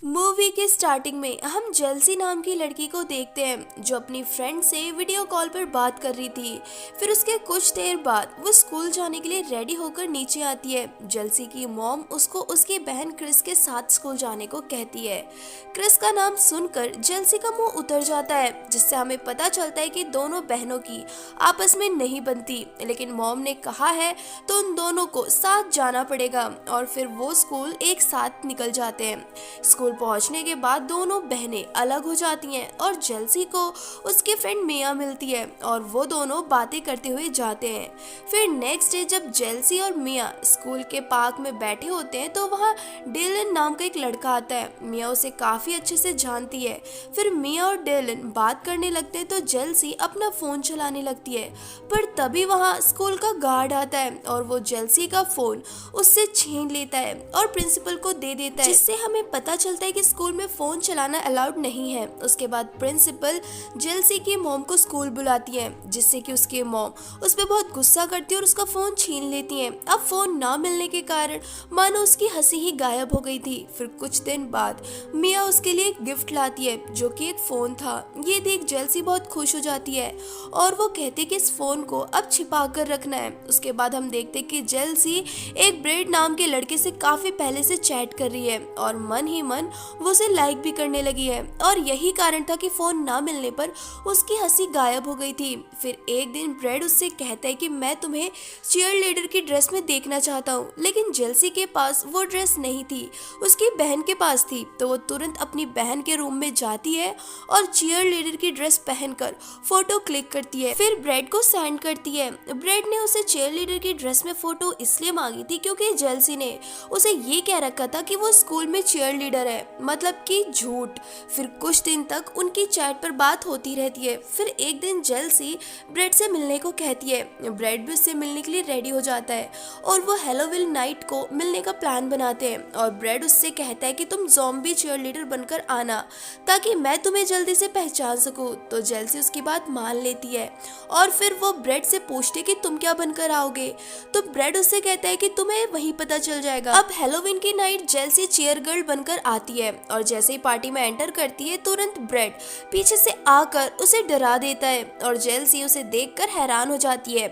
Movie के starting में हम जेल्सी नाम की लड़की को देखते हैं जो अपनी फ्रेंड से वीडियो कॉल पर बात कर रही थी। फिर उसके कुछ देर बाद वो स्कूल जाने के लिए रेडी होकर नीचे आती है। जेल्सी की मॉम उसको उसकी बहन क्रिस के साथ स्कूल जाने को कहती है। क्रिस का नाम सुनकर जेल्सी का मुंह उतर जाता है, जिससे हमें पता चलता है कि दोनों बहनों की आपस में नहीं बनती, लेकिन मॉम ने कहा है तो उन दोनों को साथ जाना पड़ेगा। और फिर वो स्कूल एक साथ निकल जाते हैं। स्कूल पहुंचने के बाद दोनों बहनें अलग हो जाती हैं और जेल्सी को उसकी फ्रेंड मिया मिलती है और वो दोनों बातें करते हुए जाते हैं। फिर नेक्स्ट डे जब जेल्सी और मिया स्कूल के पार्क में बैठे होते हैं तो वहाँ डेलन नाम का एक लड़का आता है। मिया उसे काफी अच्छे से जानती है। फिर मिया और डेलन बात करने लगते हैं तो जेल्सी अपना फोन चलाने लगती है, पर तभी वहाँ स्कूल का गार्ड आता है और वो जेल्सी का फोन उससे छीन लेता है और प्रिंसिपल को दे देता है, जिससे हमें पता चलता है कि स्कूल में फोन चलाना अलाउड नहीं है। उसके बाद प्रिंसिपल जेल्सी की मॉम को स्कूल बुलाती है, जिससे कि उसकी मॉम उस पर बहुत गुस्सा करती है और उसका फोन छीन लेती है। अब फोन ना मिलने के कारण मानो उसकी हंसी ही गायब हो गई थी। फिर कुछ दिन बाद मिया उसके लिए एक गिफ्ट लाती है, जो कि एक फोन था। ये देख जेल्सी बहुत खुश हो जाती है और वो कहते कि इस फोन को अब छिपा कर रखना है। उसके बाद हम देखते कि जेल्सी एक ब्रेड नाम के लड़के से काफी पहले से चैट कर रही है और मन ही मन वो उसे लाइक भी करने लगी है, और यही कारण था कि फोन ना मिलने पर उसकी हंसी गायब हो गई थी। फिर एक दिन ब्रेड उससे कहता है कि मैं तुम्हें चीयर लीडर की ड्रेस में देखना चाहता हूँ, लेकिन जेल्सी के पास वो ड्रेस नहीं थी, उसकी बहन के पास थी। तो वो तुरंत अपनी बहन के रूम में जाती है और चीयर लीडर की ड्रेस पहनकर फोटो क्लिक करती है। फिर ब्रेड को सेंड करती है। ब्रेड ने उसे चीयर लीडर की ड्रेस में फोटो इसलिए मांगी थी क्योंकि जेल्सी ने उसे ये कह रखा था कि वो स्कूल में चीयर लीडर है, मतलब कि झूठ। फिर कुछ दिन तक उनकी चैट पर बात होती रहती है। फिर एक दिन जेल्सी ब्रेड से मिलने को कहती है। ब्रेड भी उससे मिलने के लिए रेडी हो जाता है और वो हैलोवीन नाइट को मिलने का प्लान बनाते हैं। और ब्रेड उससे कहता है कि तुम ज़ॉम्बी चीयरलीडर बनकर आना ताकि मैं तुम्हें जल्दी से पहचान सकूं। तो जेल्सी उसकी बात मान लेती है और फिर वो ब्रेड से पूछते कि तुम क्या बनकर आओगे। तो ब्रेड उससे कहता है कि तुम्हें वहीं पता चल जाएगा। अब हैलोवीन की नाइट जेल्सी चीयर गर्ल बनकर आती है और जैसे ही पार्टी में एंटर करती है तुरंत ब्रेड पीछे से आकर उसे डरा देता है और जेल्सी उसे देखकर हैरान हो जाती है।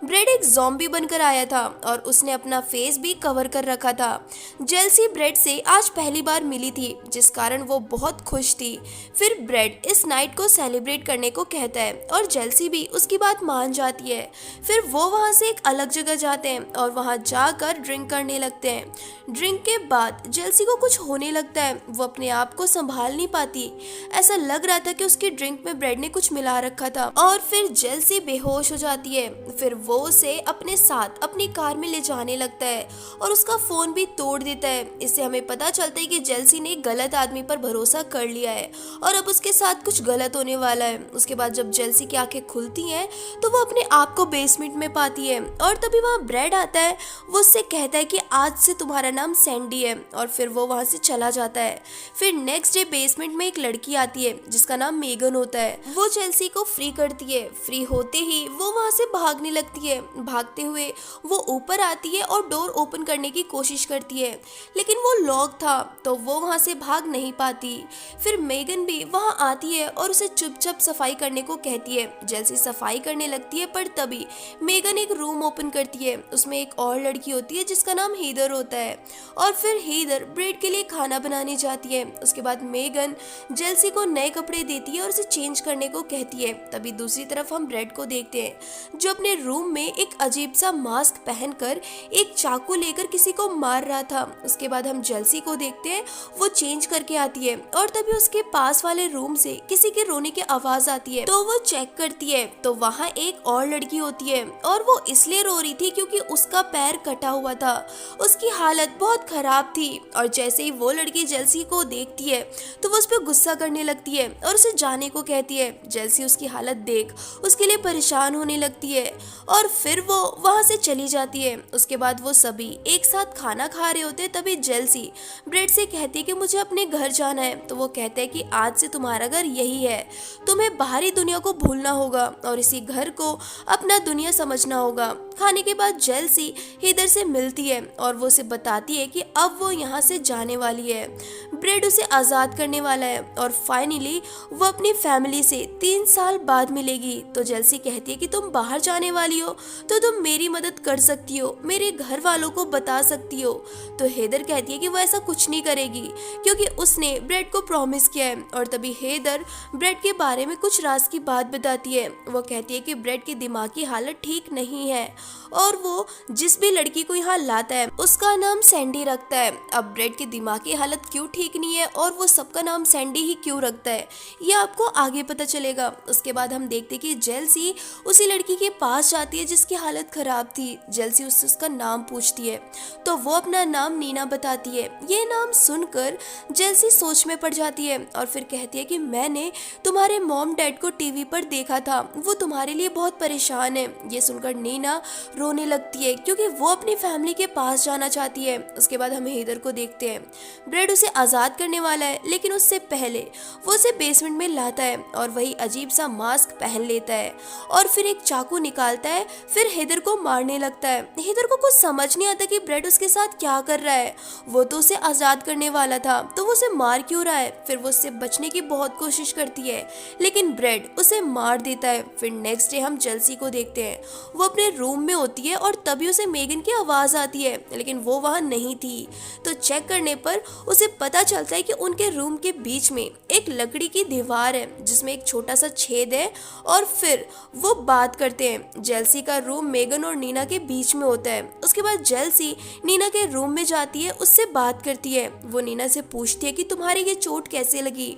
ब्रेड एक ज़ॉम्बी बनकर आया था और उसने अपना फेस भी कवर कर रखा था। जेल्सी ब्रेड से आज पहली बार मिली थी, जिस कारण वो बहुत खुश थी। फिर ब्रेड इस नाइट को सेलिब्रेट करने को कहता है और जेल्सी भी उसकी बात मान जाती है। फिर वो वहाँ से एक अलग जगह जाते हैं और वहाँ जाकर ड्रिंक करने लगते हैं। ड्रिंक के बाद जेल्सी को कुछ होने लगता है, वो अपने आप को संभाल नहीं पाती। ऐसा लग रहा था कि उसकी ड्रिंक में ब्रेड ने कुछ मिला रखा था और फिर जेल्सी बेहोश हो जाती है। फिर वो उसे अपने साथ अपनी कार में ले जाने लगता है और उसका फोन भी तोड़ देता है। इससे हमें पता चलता है कि जेल्सी ने गलत आदमी पर भरोसा कर लिया है और अब उसके साथ कुछ गलत होने वाला है। उसके बाद जब जेल्सी की आंखें खुलती हैं तो वो अपने आप को बेसमेंट में पाती है और तभी वहाँ ब्रेड आता है। वो उससे कहता है कि आज से तुम्हारा नाम सैंडी है और फिर वो वहाँ से चला जाता है। फिर नेक्स्ट डे बेसमेंट में एक लड़की आती है जिसका नाम मेगन होता है। वो जेल्सी को फ्री करती है। फ्री होते ही वो वहाँ से भागने लगती है। भागते हुए वो ऊपर आती है और डोर ओपन करने की कोशिश करती है, लेकिन वो लॉक था तो वो वहाँ से भाग नहीं पाती। फिर मेगन भी वहाँ आती है और उसे चुपचाप सफाई करने को कहती है। जेल्सी सफाई करने लगती है, पर तभी मेगन एक रूम ओपन करती है। उसमें एक और लड़की होती है जिसका नाम हीदर होता है और फिर हीदर ब्रेड के लिए खाना बनाने जाती है। उसके बाद मेगन जेल्सी को नए कपड़े देती है और उसे चेंज करने को कहती है। तभी दूसरी तरफ हम ब्रेड को देखते हैं जो अपने रूम में एक अजीब सा मास्क पहनकर एक चाकू लेकर किसी को मार रहा था। उसके बाद हम जेल्सी को देखते हैं, वो चेंज करके आती है और तभी उसके पास वाले रूम से किसी के रोने की आवाज आती है। तो वो चेक करती है तो वहाँ एक और लड़की होती है और वो इसलिए रो रही थी क्योंकि उसका पैर कटा हुआ था। उसकी हालत बहुत खराब थी और जैसे ही वो लड़की जेल्सी को देखती है तो वो उस पर गुस्सा करने लगती है और उसे जाने को कहती है। जेल्सी उसकी हालत देख उसके लिए परेशान होने लगती है और फिर वो वहाँ से चली जाती है। उसके बाद वो सभी एक साथ खाना खा रहे होते तभी जेल्सी ब्रेड से कहती है कि मुझे अपने घर जाना है। तो वो कहते हैं कि आज से तुम्हारा घर यही है, तुम्हें बाहरी दुनिया को भूलना होगा और इसी घर को अपना दुनिया समझना होगा। खाने के बाद जेल्सी हेदर से मिलती है और वो उसे बताती है कि अब वो यहाँ से जाने वाली है। ब्रेड उसे आज़ाद करने वाला है और फाइनली वो अपनी फैमिली से 3 साल बाद मिलेगी। तो जेल्सी कहती है कि तुम बाहर जाने वाली हो तो तुम मेरी मदद कर सकती हो, मेरे घर वालों को बता सकती हो। तो हेदर कहती है कि वो ऐसा कुछ नहीं करेगी क्योंकि उसने ब्रेड को प्रॉमिस किया है। और तभी हेदर ब्रेड के बारे में कुछ राज की बात बताती है। वो कहती है कि ब्रेड की दिमागी हालत ठीक नहीं है और वो जिस भी लड़की को यहाँ लाता है उसका नाम सैंडी रखता है। अब ब्रेड की दिमागी हालत क्यों ठीक नहीं है और वो सबका नाम सैंडी ही क्यों रखता है, ये आपको आगे पता चलेगा। उसके बाद हम देखते कि जेल्सी उसी लड़की के पास जाती है जिसकी हालत खराब थी। जेल्सी उससे उसका नाम पूछती है तो वो अपना नाम नीना बताती है। ये नाम सुनकर जेल्सी सोच में पड़ जाती है और फिर कहती है कि मैंने तुम्हारे मॉम डैड को टीवी पर देखा था, वो तुम्हारे लिए बहुत परेशान है। ये सुनकर नीना रोने लगती है क्योंकि वो अपनी फैमिली के पास जाना चाहती है। उसके बाद हम हेदर को देखते हैं। ब्रेड उसे आज़ाद करने वाला है लेकिन उससे पहले वो उसे बेसमेंट में लाता है और वही अजीब सा मास्क पहन लेता है और फिर एक चाकू निकालता है, फिर हेदर को मारने लगता है। हेदर को कुछ समझ नहीं आता कि ब्रेड उसके साथ क्या कर रहा है। वो तो उसे आज़ाद करने वाला था तो वो उसे मार क्यों रहा है। फिर वो उससे बचने की बहुत कोशिश करती है लेकिन ब्रेड उसे मार देता है। फिर नेक्स्ट डे हम जेल्सी को देखते हैं। वो अपने रूम में होती है और तभी उसे मेगन की आवाज़ आती है लेकिन वो वहाँ नहीं थी। तो चेक करने पर उसे पता चलता है कि उनके रूम के बीच में एक लकड़ी की दीवार है जिसमें एक छोटा सा छेद है और फिर वो बात करते हैं। जेल्सी का रूम मेगन और नीना के बीच में होता है। उसके बाद जेल्सी नीना के रूम में जाती है, उससे बात करती है। वो नीना से पूछती है कि तुम्हारी ये चोट कैसे लगी।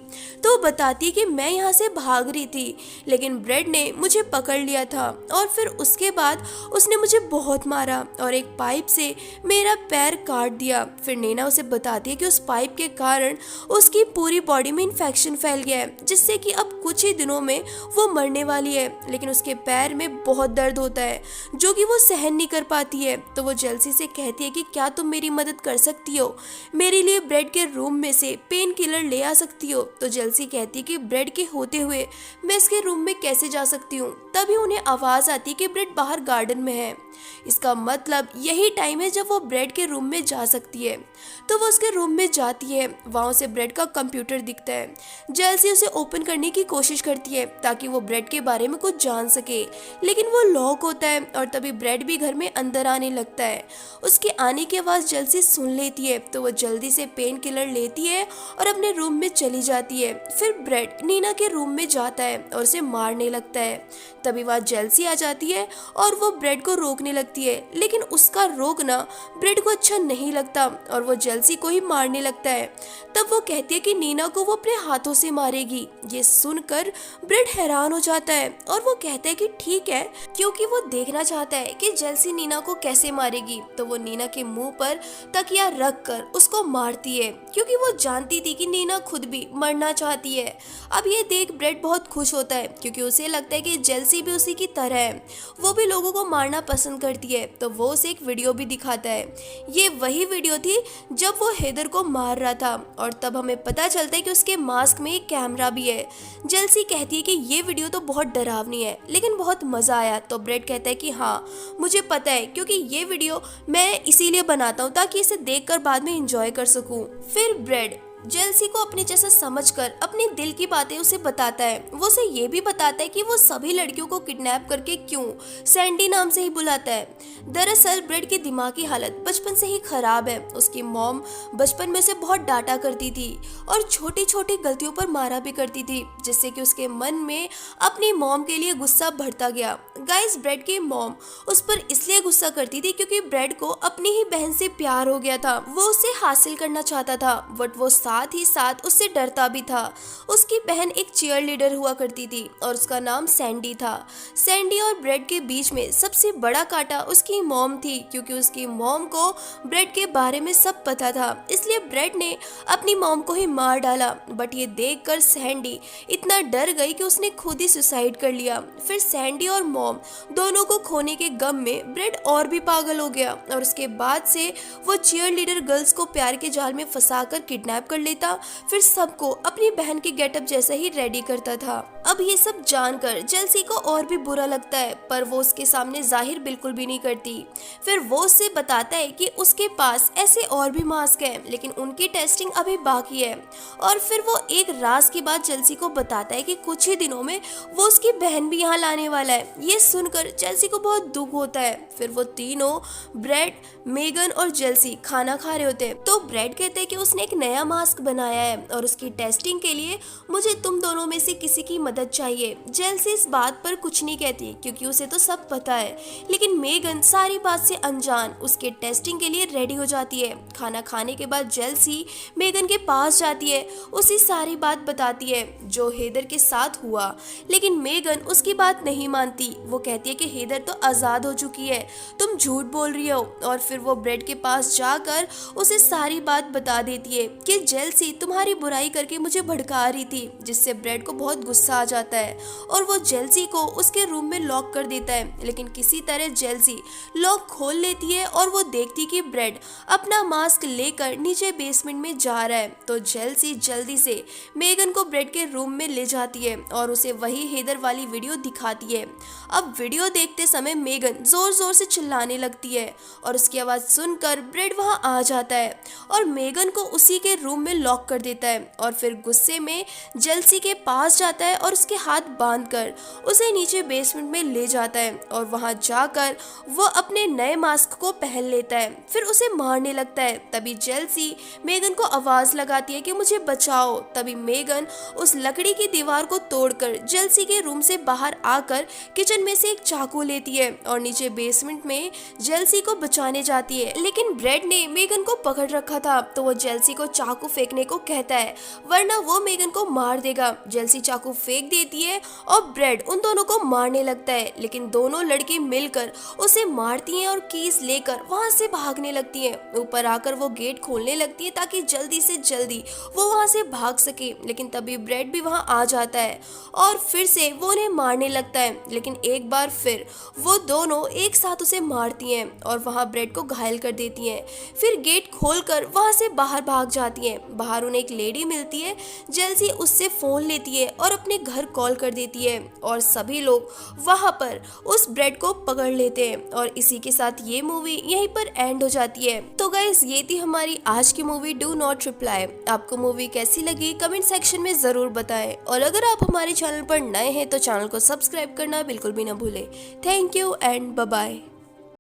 तो वो बताती है कि मैं यहाँ से भाग रही थी लेकिन ब्रेड ने मुझे पकड़ लिया था और फिर उसके बाद उसने मुझे बहुत मारा और एक पाइप से मेरा पैर काट दिया। फिर नीना उसे बताती है कि उस पाइप के कारण उसकी पूरी बॉडी में इन्फेक्शन फैल गया है जिससे कि अब कुछ ही दिनों में वो मरने वाली है। लेकिन उसके पैर में बहुत दर्द होता है जो कि वो सहन नहीं कर पाती है। तो वो जेल्सी से कहती है कि क्या तुम मेरी मदद कर सकती हो, मेरे लिए ब्रेड के रूम में से पेन किलर ले आ सकती हो। तो जेल्सी कहती है कि ब्रेड के होते हुए मैं इसके रूम में कैसे जा सकती हूँ। तभी उन्हें आवाज़ आती है कि ब्रेड बाहर गार्डन में है। इसका मतलब यही टाइम है जब वो ब्रेड के रूम में जा सकती है। तो वो उसके रूम में जाती है, वहाँ उसे ब्रेड का कंप्यूटर दिखता है। जेल्सी उसे ओपन करने की कोशिश करती है ताकि वो ब्रेड के बारे में कुछ जान सके लेकिन वो लॉक होता है और तभी ब्रेड भी घर में अंदर आने लगता है। उसके आने की आवाज़ जेल्सी सुन लेती है तो वो जल्दी से पेन किलर लेती है और अपने रूम में चली जाती है। फिर ब्रेड नीना के रूम में जाता है और उसे मारने लगता है। तभी वहाँ जेल्सी आ जाती है और वो ब्रेड को रोकने लगती है लेकिन उसका रोकना ब्रेड को अच्छा नहीं लगता और वो जेल्सी को ही मारने लगता है। तब वो कहती है कि नीना को वो अपने हाथों से मारेगी। ये सुनकर ब्रेड हैरान हो जाता है और वो कहता है कि ठीक है, क्योंकि वो देखना चाहता है कि जेल्सी नीना को कैसे मारेगी। तो वो नीना के मुंह पर तकिया रख कर उसको मारती है क्योंकि वो जानती थी कि नीना खुद भी मरना चाहती है। अब ये देख ब्रेड बहुत खुश होता है क्योंकि उसे लगता है कि जेल्सी भी उसी की तरह है, वो भी लोगों को मारना पसंद करती है। तो वो उसे एक वीडियो भी दिखाता है। ये वही वीडियो थी जब वो हेदर को मार रहा था और तब हमें पता चलता है कि उसके मास्क में एक कैमरा भी है। जेल्सी कहती है कि ये वीडियो तो बहुत डरावनी है लेकिन बहुत मजा आया। तो ब्रेड कहता है कि हाँ मुझे पता है, क्योंकि ये वीडियो मैं इसीलिए बनाता हूँ ताकि इसे देखकर बाद में एंजॉय कर सकूँ। फिर ब्रेड जेल्सी को अपने जैसा समझकर अपने दिल की बातें उसे बताता है। वो उसे ये भी बताता है कि वो सभी लड़कियों को किडनैप करके क्यों सैंडी नाम से ही बुलाता है। दरअसल ब्रेड की दिमागी हालत बचपन से ही खराब है। उसकी मॉम बचपन में उसे बहुत डांटा करती थी और छोटी छोटी गलतियों पर मारा भी करती थी जिससे कि उसके मन में अपनी मॉम के लिए गुस्सा बढ़ता गया। गाइस, ब्रेड की मॉम उस पर इसलिए गुस्सा करती थी क्योंकि ब्रेड को अपनी ही बहन से प्यार हो गया था। वो उसे हासिल करना चाहता था बट वो साथ ही साथ उससे डरता भी था। उसकी बहन एक चीयर लीडर हुआ करती थी और उसका नाम सैंडी था। सैंडी और ब्रेड के बीच में सबसे बड़ा कांटा उसकी मॉम थी क्योंकि उसकी मॉम को ब्रेड के बारे में सब पता था, इसलिए ब्रेड ने अपनी मॉम को ही मार डाला। बट ये देखकर सैंडी इतना डर गई कि उसने खुद ही सुसाइड कर लिया। फिर सैंडी और मॉम दोनों को खोने के गम में ब्रेड और भी पागल हो गया और उसके बाद से वो चीयर लीडर गर्ल्स को प्यार के जाल में फंसाकर किडनैप कर लेता, फिर सबको अपनी बहन के गेटअप जैसा ही रेडी करता था। अब ये सब जानकर जेल्सी को और भी बुरा लगता है, पर वो उसके सामने जाहिर बिल्कुल भी नहीं करती। फिर वो उससे बताता है कि उसके पास ऐसे और भी मास्क हैं, लेकिन उनकी टेस्टिंग अभी बाकी है। और फिर वो एक राज की बात जेल्सी को बताता है कि कुछ ही दिनों में वो उसकी बहन भी यहाँ लाने वाला है। ये सुनकर जेल्सी को बहुत दुख होता है। फिर वो तीनों, ब्रेड, मेगन और जेल्सी खाना खा रहे होते हैं। तो ब्रेड कहते हैं कि उसने एक नया मास्क बनाया है और उसकी टेस्टिंग के लिए मुझे तुम दोनों में से किसी की मदद चाहिए। जेल्सी इस बात पर कुछ नहीं कहती क्योंकि उसे तो सब पता है, लेकिन मेगन सारी बात से अनजान उसके टेस्टिंग के लिए रेडी हो जाती है। खाना खाने के बाद जेल्सी मेगन के पास जाती है, उसी सारी बात बताती है जो हेदर के साथ हुआ, लेकिन मेगन उसकी बात नहीं मानती। वो कहती है कि हेदर तो आजाद हो चुकी है, तुम झूठ बोल रही हो। और फिर वो ब्रेड के पास जाकर उसे सारी बात बता देती है कि जेल्सी तुम्हारी बुराई करके मुझे भड़का रही थी, जिससे ब्रेड को बहुत गुस्सा आ जाता है और वो जेल्सी को उसके रूम में लॉक कर देता है। लेकिन किसी तरह जेल्सी लॉक खोल लेती है और वो देखती कि ब्रेड अपना मास्क लेकर नीचे बेसमेंट में जा रहा है। तो जेल्सी जल्दी से मेगन को ब्रेड के रूम में ले जाती है और उसे वही हेदर वाली वीडियो दिखाती है। अब वीडियो देखते समय मेगन जोर जोर से चिल्लाने लगती है और उसकी आवाज सुनकर ब्रेड वहां आ जाता है और मेगन को उसी के रूम में लॉक कर देता है। और फिर गुस्से में जेल्सी के पास जाता है और उसके हाथ बांधकर उसे नीचे बेसमेंट में ले जाता है और वहां जाकर वो अपने नए मास्क को पहन लेता है। फिर उसे मारने लगता है। तभी जेल्सी मेगन को आवाज लगाती है कि मुझे बचाओ। तभी मेगन उस लकड़ी की दीवार को तोड़कर जेल्सी के रूम से बाहर आकर किचन में से एक चाकू लेती है और नीचे बेसमेंट में जेल्सी को बचाने जाती है। लेकिन ब्रेड ने मेगन को पकड़ रखा था, तो वो जेल्सी को चाकू फेंकने को कहता है, वरना वो मेगन को मार देगा। जेल्सी चाकू फेंक देती है और ब्रेड उन दोनों को मारने लगता है, लेकिन दोनों लड़की मिलकर उसे मारती हैं और कीज लेकर वहां से भागने लगती हैं। ऊपर आकर वो गेट खोलने लगती है ताकि जल्दी से जल्दी वो वहां से भाग सके, लेकिन तभी ब्रेड भी वहां आ जाता है और फिर से वो उन्हें मारने लगता है। लेकिन एक बार फिर वो दोनों एक साथ उसे मारती हैं और वहां ब्रेड को घायल कर देती हैं। फिर गेट खोलकर वहां से बाहर भाग जाती हैं। बाहर उन्हें एक लेडी मिलती है। जेल्सी उससे फोन लेती है और अपने घर कॉल कर देती है और सभी लोग वहां पर उस ब्रेड को पकड़ लेते हैं। और इसी के साथ ये मूवी यहीं पर एंड हो जाती है। तो गाइस, ये थी हमारी आज की मूवी डू नॉट रिप्लाई। आपको मूवी कैसी लगी कमेंट सेक्शन में जरूर बताएं और अगर आप हमारे चैनल पर नए हैं तो चैनल को सब्सक्राइब करना बिल्कुल भी ना भूलें। Thank you and bye bye.